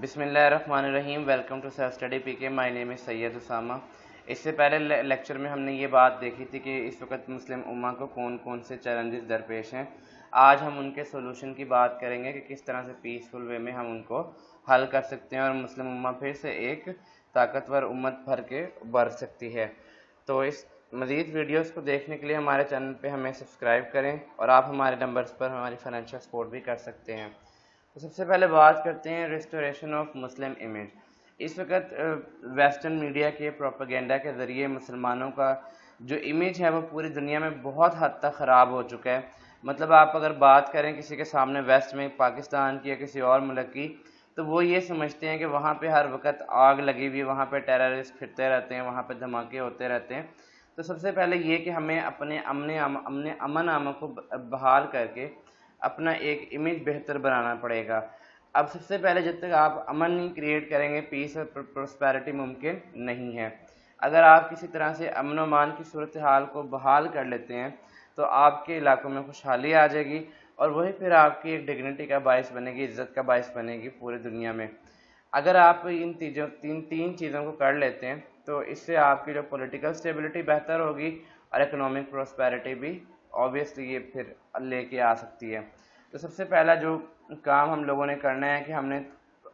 بسم اللہ الرحمن الرحیم. ویلکم ٹو سیلف اسٹڈی پی کے. مائی نیم از سید اسامہ. اس سے پہلے لیکچر میں ہم نے یہ بات دیکھی تھی کہ اس وقت مسلم امہ کو کون کون سے چیلنجز درپیش ہیں. آج ہم ان کے سولوشن کی بات کریں گے کہ کس طرح سے پیسفل وے میں ہم ان کو حل کر سکتے ہیں اور مسلم امہ پھر سے ایک طاقتور امت بھر کے بڑھ سکتی ہے. تو اس مزید ویڈیوز کو دیکھنے کے لیے ہمارے چینل پہ ہمیں سبسکرائب کریں اور آپ ہمارے نمبرز پر ہماری فائنینشیل سپورٹ بھی کر سکتے ہیں. تو سب سے پہلے بات کرتے ہیں ریسٹوریشن آف مسلم امیج. اس وقت ویسٹرن میڈیا کے پروپیگنڈا کے ذریعے مسلمانوں کا جو امیج ہے وہ پوری دنیا میں بہت حد تک خراب ہو چکا ہے. مطلب آپ اگر بات کریں کسی کے سامنے ویسٹ میں پاکستان کی یا کسی اور ملک کی تو وہ یہ سمجھتے ہیں کہ وہاں پہ ہر وقت آگ لگی ہوئی، وہاں پہ ٹیررسٹ پھرتے رہتے ہیں، وہاں پہ دھماکے ہوتے رہتے ہیں. تو سب سے پہلے یہ کہ ہمیں اپنے امن کو بحال کر کے اپنا ایک امیج بہتر بنانا پڑے گا. اب سب سے پہلے جب تک آپ امن نہیں کریٹ کریں گے پیس اور پراسپیرٹی ممکن نہیں ہے. اگر آپ کسی طرح سے امن و امان کی صورتحال کو بحال کر لیتے ہیں تو آپ کے علاقوں میں خوشحالی آ جائے گی اور وہی پھر آپ کی ایک ڈگنیٹی کا باعث بنے گی، عزت کا باعث بنے گی پوری دنیا میں. اگر آپ ان تین چیزوں کو کر لیتے ہیں تو اس سے آپ کی جو پولیٹیکل سٹیبلٹی بہتر ہوگی اور اکنامک پراسپیرٹی بھی آبویسلی یہ پھر لے کے آ سکتی ہے. تو سب سے پہلا جو کام ہم لوگوں نے کرنا ہے کہ ہم نے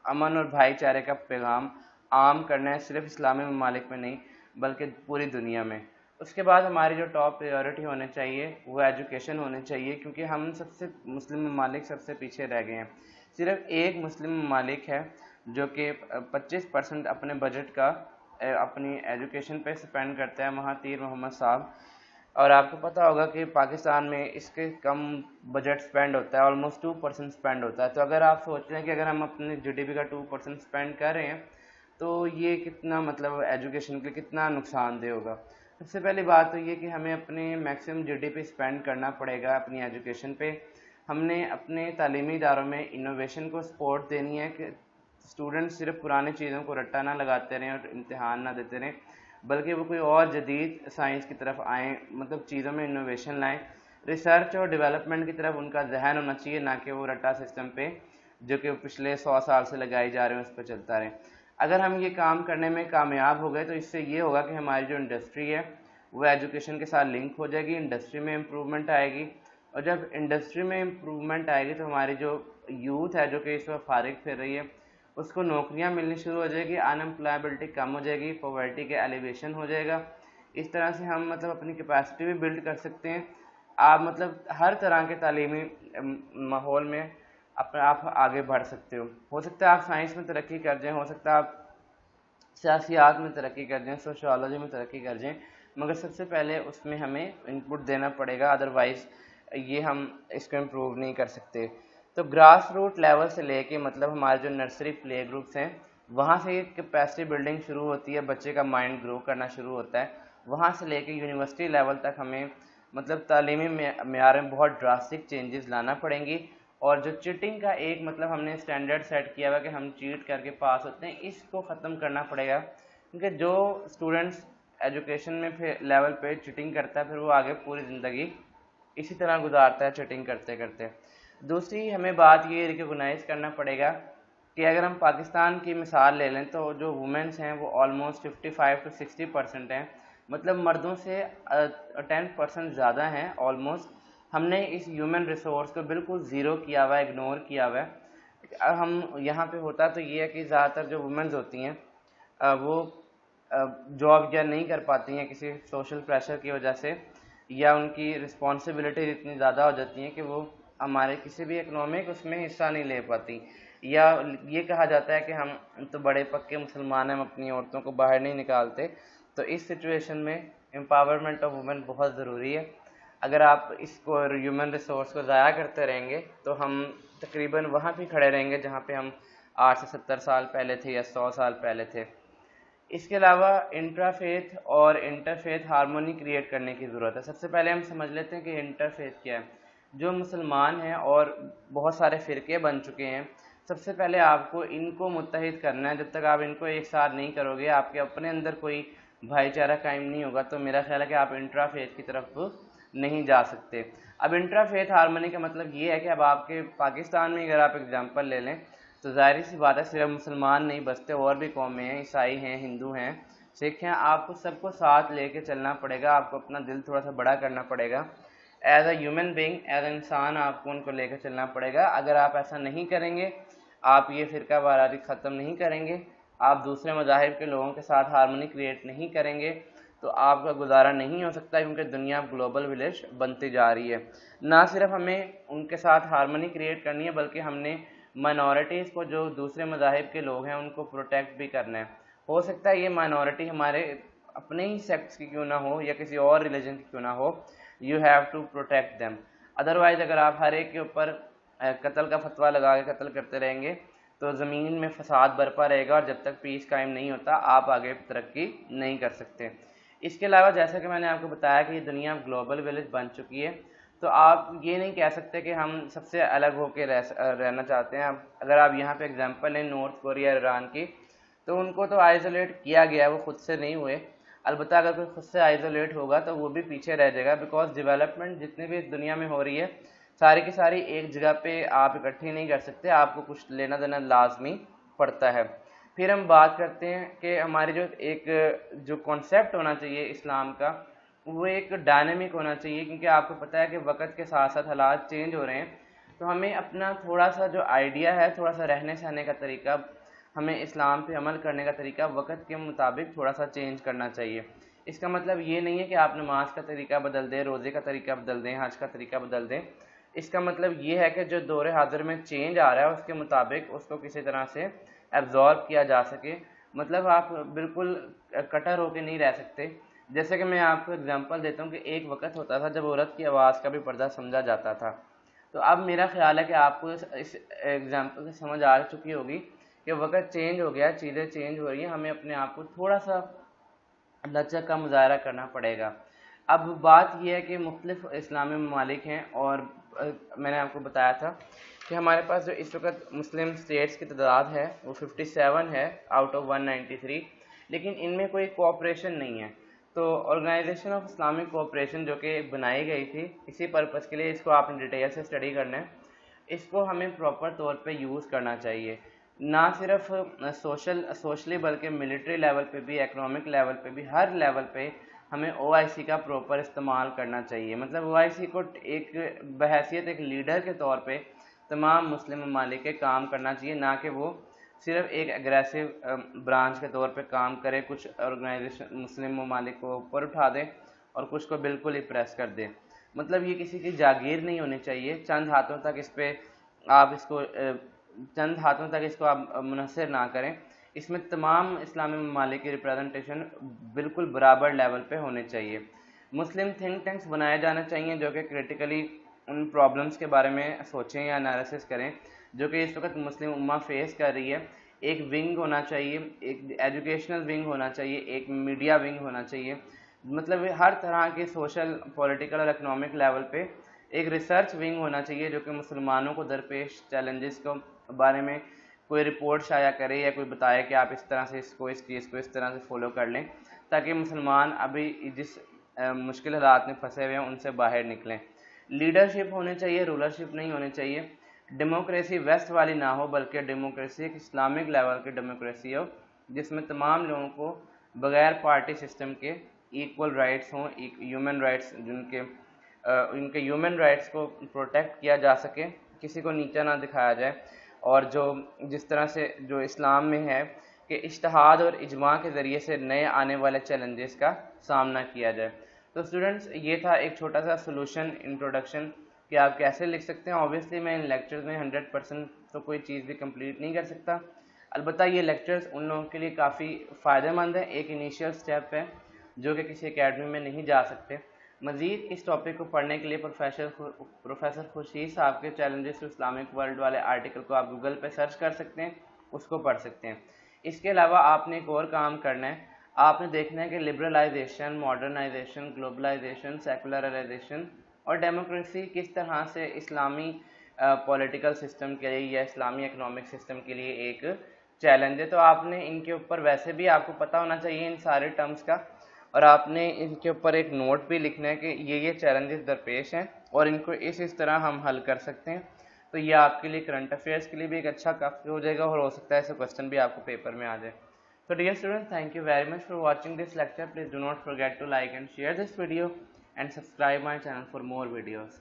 امن اور بھائی چارے کا پیغام عام کرنا ہے، صرف اسلامی ممالک میں نہیں بلکہ پوری دنیا میں. اس کے بعد ہماری جو ٹاپ پریورٹی ہونے چاہیے وہ ایجوکیشن ہونی چاہیے، کیونکہ ہم سب سے مسلم ممالک سب سے پیچھے رہ گئے ہیں. صرف ایک مسلم ممالک ہے جو کہ 25% اپنے بجٹ کا اپنی ایجوکیشن پہ سپینڈ کرتا ہے، مہاتیر محمد صاحب. اور آپ کو پتہ ہوگا کہ پاکستان میں اس کے کم بجٹ سپینڈ ہوتا ہے، آلموسٹ 2% سپینڈ ہوتا ہے. تو اگر آپ سوچ رہے ہیں کہ اگر ہم اپنے جی ڈی پی کا 2% سپینڈ کر رہے ہیں تو یہ کتنا مطلب ایجوکیشن کے کتنا نقصان دہ ہوگا. سب سے پہلی بات تو یہ کہ ہمیں اپنے maximum G D P spend کرنا پڑے گا اپنی ایجوکیشن پہ. ہم نے اپنے تعلیمی اداروں میں انوویشن کو سپورٹ دینی ہے کہ اسٹوڈنٹ صرف پرانی چیزوں کو رٹا نہ لگاتے رہیں اور امتحان نہ دیتے رہیں، بلکہ وہ کوئی اور جدید سائنس کی طرف آئیں، مطلب چیزوں میں انوویشن لائیں. ریسرچ اور ڈیولپمنٹ کی طرف ان کا ذہن ہونا چاہیے، نہ کہ وہ رٹا سسٹم پہ جو کہ پچھلے 100 سال سے لگائی جا رہے ہیں اس پہ چلتا رہے. اگر ہم یہ کام کرنے میں کامیاب ہو گئے تو اس سے یہ ہوگا کہ ہماری جو انڈسٹری ہے وہ ایجوکیشن کے ساتھ لنک ہو جائے گی، انڈسٹری میں امپرومنٹ آئے گی. اور جب انڈسٹری میں امپرومنٹ آئے گی تو ہماری جو یوتھ ہے جو کہ اس وقت فارغ پھر رہی ہے اس کو نوکریاں ملنی شروع ہو جائے گی، انمپلائبلٹی کم ہو جائے گی، پاورٹی کے ایلیویشن ہو جائے گا. اس طرح سے ہم مطلب اپنی کیپیسٹی بھی بلڈ کر سکتے ہیں. آپ مطلب ہر طرح کے تعلیمی ماحول میں آپ آگے بڑھ سکتے ہو سکتا ہے آپ سائنس میں ترقی کر جائیں، ہو سکتا ہے آپ سیاسیات میں ترقی کر جائیں، سوشیالوجی میں ترقی کر جائیں، مگر سب سے پہلے اس میں ہمیں انپٹ دینا پڑے گا، ادروائز یہ ہم اس کو امپروو نہیں کر سکتے. تو گراس روٹ لیول سے لے کے مطلب ہمارے جو نرسری پلے گروپس ہیں وہاں سے کیپیسٹی بلڈنگ شروع ہوتی ہے، بچے کا مائنڈ گرو کرنا شروع ہوتا ہے. وہاں سے لے کے یونیورسٹی لیول تک ہمیں مطلب تعلیمی معیار میں بہت ڈراسٹک چینجز لانا پڑیں گی. اور جو چیٹنگ کا ایک مطلب ہم نے اسٹینڈرڈ سیٹ کیا ہوا کہ ہم چیٹ کر کے پاس ہوتے ہیں، اس کو ختم کرنا پڑے گا. کیونکہ جو اسٹوڈنٹس ایجوکیشن میں پھر لیول پہ چیٹنگ کرتا ہے پھر وہ آگے پوری زندگی اسی طرح گزارتا ہے چیٹنگ کرتے کرتے. دوسری ہمیں بات یہ ریکگنائز کرنا پڑے گا کہ اگر ہم پاکستان کی مثال لے لیں تو جو وومنس ہیں وہ آلموسٹ 55 to 60% ہیں، مطلب مردوں سے 10% زیادہ ہیں آلموسٹ. ہم نے اس ہیومن ریسورس کو بالکل زیرو کیا ہوا ہے، اگنور کیا ہوا ہے. ہم یہاں پہ ہوتا تو یہ ہے کہ زیادہ تر جو وومنز ہوتی ہیں وہ جاب یا نہیں کر پاتی ہیں کسی سوشل پریشر کی وجہ سے، یا ان کی رسپانسبلٹی اتنی زیادہ ہو جاتی ہیں کہ وہ ہمارے کسی بھی اکنامک اس میں حصہ نہیں لے پاتی. یا یہ کہا جاتا ہے کہ ہم تو بڑے پکے مسلمان ہیں، ہم اپنی عورتوں کو باہر نہیں نکالتے. تو اس سچویشن میں امپاورمنٹ آف وومن بہت ضروری ہے. اگر آپ اس کو ہیومن ریسورس کو ضائع کرتے رہیں گے تو ہم تقریباً وہاں بھی کھڑے رہیں گے جہاں پہ ہم 8 سے 70 سال پہلے تھے یا 100 سال پہلے تھے. اس کے علاوہ انٹرا فیتھ اور انٹر فیتھ ہارمونی کریٹ کرنے کی ضرورت ہے. سب سے پہلے ہم سمجھ لیتے ہیں کہ انٹر فیتھ کیا ہے. جو مسلمان ہیں اور بہت سارے فرقے بن چکے ہیں، سب سے پہلے آپ کو ان کو متحد کرنا ہے. جب تک آپ ان کو ایک ساتھ نہیں کرو گے، آپ کے اپنے اندر کوئی بھائی چارہ قائم نہیں ہوگا، تو میرا خیال ہے کہ آپ انٹرا فیتھ کی طرف نہیں جا سکتے. اب انٹرا فیتھ ہارمونی کا مطلب یہ ہے کہ اب آپ کے پاکستان میں اگر آپ اگزامپل لے لیں تو ظاہر سی بات ہے صرف مسلمان نہیں بستے اور بھی قومیں ہیں، عیسائی ہیں، ہندو ہیں، سکھ ہیں، آپ کو سب کو ساتھ لے کے چلنا پڑے گا، آپ کو اپنا دل تھوڑا سا بڑا کرنا پڑے گا، as a human being, as a انسان آپ کو ان کو لے کے چلنا پڑے گا۔ اگر آپ ایسا نہیں کریں گے، آپ یہ فرقہ وارانی ختم نہیں کریں گے، آپ دوسرے مذاہب کے لوگوں کے ساتھ ہارمونی کریٹ نہیں کریں گے، تو آپ کا گزارا نہیں ہو سکتا، کیونکہ دنیا گلوبل ولیج بنتی جا رہی ہے۔ نہ صرف ہمیں ان کے ساتھ ہارمونی کریٹ کرنی ہے، بلکہ ہم نے مائنورٹیز کو، جو دوسرے مذاہب کے لوگ ہیں، ان کو پروٹیکٹ بھی کرنا ہے۔ ہو سکتا ہے یہ مائنورٹی ہمارے اپنے ہی سیکٹس کی کیوں نہ ہو یا کسی اور ریلیجن کی کیوں نہ ہو، you have to protect them. Otherwise اگر آپ ہر ایک کے اوپر قتل کا فتویٰ لگا کے قتل کرتے رہیں گے تو زمین میں فساد برپا رہے گا، اور جب تک پیس قائم نہیں ہوتا آپ آگے ترقی نہیں کر سکتے۔ اس کے علاوہ جیسا کہ میں نے آپ کو بتایا کہ یہ دنیا گلوبل ولیج بن چکی ہے، تو آپ یہ نہیں کہہ سکتے کہ ہم سب سے الگ ہو کے رہنا چاہتے ہیں۔ اگر آپ یہاں پہ اگزامپل لیں نارتھ کوریا، ایران کی، تو ان کو تو آئسولیٹ کیا گیا، وہ خود سے نہیں ہوئے۔ البتہ اگر کوئی خود سے آئسولیٹ ہوگا تو وہ بھی پیچھے رہ جائے گا، بیکاز ڈیولپمنٹ جتنی بھی اس دنیا میں ہو رہی ہے ساری کی ساری ایک جگہ پہ آپ اکٹھی نہیں کر سکتے، آپ کو کچھ لینا دینا لازمی پڑتا ہے۔ پھر ہم بات کرتے ہیں کہ ہماری جو کانسیپٹ ہونا چاہیے اسلام کا، وہ ایک ڈائنامک ہونا چاہیے، کیونکہ آپ کو پتہ ہے کہ وقت کے ساتھ ساتھ حالات چینج ہو رہے ہیں، تو ہمیں اپنا تھوڑا سا جو آئیڈیا ہے، تھوڑا سا رہنے سہنے کا طریقہ، ہمیں اسلام پہ عمل کرنے کا طریقہ وقت کے مطابق تھوڑا سا چینج کرنا چاہیے۔ اس کا مطلب یہ نہیں ہے کہ آپ نماز کا طریقہ بدل دیں، روزے کا طریقہ بدل دیں، حج کا طریقہ بدل دیں۔ اس کا مطلب یہ ہے کہ جو دور حاضر میں چینج آ رہا ہے اس کے مطابق اس کو کسی طرح سے ایبزارب کیا جا سکے۔ مطلب آپ بالکل کٹر ہو کے نہیں رہ سکتے۔ جیسے کہ میں آپ کو اگزامپل دیتا ہوں کہ ایک وقت ہوتا تھا جب عورت کی آواز کا بھی پردہ سمجھا جاتا تھا، تو اب میرا خیال ہے کہ آپ کو اس ایگزامپل سے سمجھ آ چکی ہوگی کہ وقت چینج ہو گیا، چیزیں چینج ہو رہی ہیں، ہمیں اپنے آپ کو تھوڑا سا لچک کا مظاہرہ کرنا پڑے گا۔ اب بات یہ ہے کہ مختلف اسلامی ممالک ہیں، اور میں نے آپ کو بتایا تھا کہ ہمارے پاس جو اس وقت مسلم اسٹیٹس کی تعداد ہے وہ 57 ہے آؤٹ آف 193، لیکن ان میں کوئی کوآپریشن نہیں ہے۔ تو آرگنائزیشن آف اسلامک کوآپریشن جو کہ بنائی گئی تھی اسی پرپس کے لیے، اس کو آپ نے ڈیٹیل سے اسٹڈی کرنا ہے، اس کو ہمیں پراپر طور پہ یوز کرنا چاہیے، نہ صرف سوشلی بلکہ ملٹری لیول پہ بھی، اکنامک لیول پہ بھی، ہر لیول پہ ہمیں او آئی سی کا پراپر استعمال کرنا چاہیے۔ مطلب او آئی سی کو ایک بحیثیت ایک لیڈر کے طور پہ تمام مسلم ممالک کے کام کرنا چاہیے، نہ کہ وہ صرف ایک اگریسو برانچ کے طور پہ کام کرے، کچھ آرگنائزیشن مسلم ممالک کو اوپر اٹھا دے اور کچھ کو بالکل ہی پریس کر دے۔ مطلب یہ کسی کی جاگیر نہیں ہونی چاہیے، چند ہاتھوں تک اس کو آپ منحصر نہ کریں، اس میں تمام اسلامی ممالک کی ریپریزنٹیشن بالکل برابر لیول پہ ہونے چاہیے۔ مسلم تھنک ٹینکس بنائے جانے چاہیے جو کہ کریٹیکلی ان پرابلمس کے بارے میں سوچیں یا انالیسس کریں جو کہ اس وقت مسلم امہ فیس کر رہی ہے۔ ایک ونگ ہونا چاہیے، ایک ایجوکیشنل ونگ ہونا چاہیے، ایک میڈیا ونگ ہونا چاہیے، مطلب ہر طرح کے سوشل، پولیٹیکل اور اکنامک لیول پہ ایک ریسرچ ونگ ہونا چاہیے جو کہ مسلمانوں کو درپیش چیلنجز کو بارے میں کوئی رپورٹ شائع کرے یا کوئی بتائے کہ آپ اس طرح سے اس چیز کو اس طرح سے فالو کر لیں، تاکہ مسلمان ابھی جس مشکل حالات میں پھنسے ہوئے ہیں ان سے باہر نکلیں۔ لیڈرشپ ہونی چاہیے، رولرشپ نہیں ہونی چاہیے۔ ڈیموکریسی ویسٹ والی نہ ہو بلکہ ڈیموکریسی ایک اسلامک لیول کی ڈیموکریسی ہو جس میں تمام لوگوں کو بغیر پارٹی سسٹم کے ایکول رائٹس ہوں، ہیومن رائٹس ان کے ہیومن رائٹس کو پروٹیکٹ کیا جا سکے، کسی کو نیچا نہ دکھایا جائے، اور جس طرح سے جو اسلام میں ہے کہ اجتہاد اور اجماع کے ذریعے سے نئے آنے والے چیلنجز کا سامنا کیا جائے۔ تو اسٹوڈنٹس یہ تھا ایک چھوٹا سا سولوشن انٹروڈکشن کہ آپ کیسے لکھ سکتے ہیں۔ اوبیسلی میں ان لیکچرز میں 100% تو کوئی چیز بھی کمپلیٹ نہیں کر سکتا، البتہ یہ لیکچرز ان لوگوں کے لیے کافی فائدہ مند ہے، ایک انیشیل سٹیپ ہے جو کہ کسی اکیڈمی میں نہیں جا سکتے۔ مزید اس ٹاپک کو پڑھنے کے لیے پروفیسر خورشید صاحب کے چیلنجز ٹو اسلامک ورلڈ والے آرٹیکل کو آپ گوگل پہ سرچ کر سکتے ہیں، اس کو پڑھ سکتے ہیں۔ اس کے علاوہ آپ نے ایک اور کام کرنا ہے، آپ نے دیکھنا ہے کہ لبرلائزیشن، ماڈرنائزیشن، گلوبلائزیشن، سیکولرائزیشن اور ڈیموکریسی کس طرح سے اسلامی پولیٹیکل سسٹم کے لیے یا اسلامی اکنامک سسٹم کے لیے ایک چیلنج ہے۔ تو آپ نے ان کے اوپر ویسے بھی آپ کو پتہ ہونا چاہیے ان سارے ٹرمز کا، اور آپ نے ان کے اوپر ایک نوٹ بھی لکھنا ہے کہ یہ چیلنجز درپیش ہیں اور ان کو اس طرح ہم حل کر سکتے ہیں۔ تو یہ آپ کے لیے کرنٹ افیئرس کے لیے بھی ایک اچھا کافی ہو جائے گا اور ہو سکتا ہے ایسے کوشچن بھی آپ کو پیپر میں آ جائے. So dear students, thank you very much for watching this lecture. Please do not forget to like and share this video and subscribe my channel for more videos.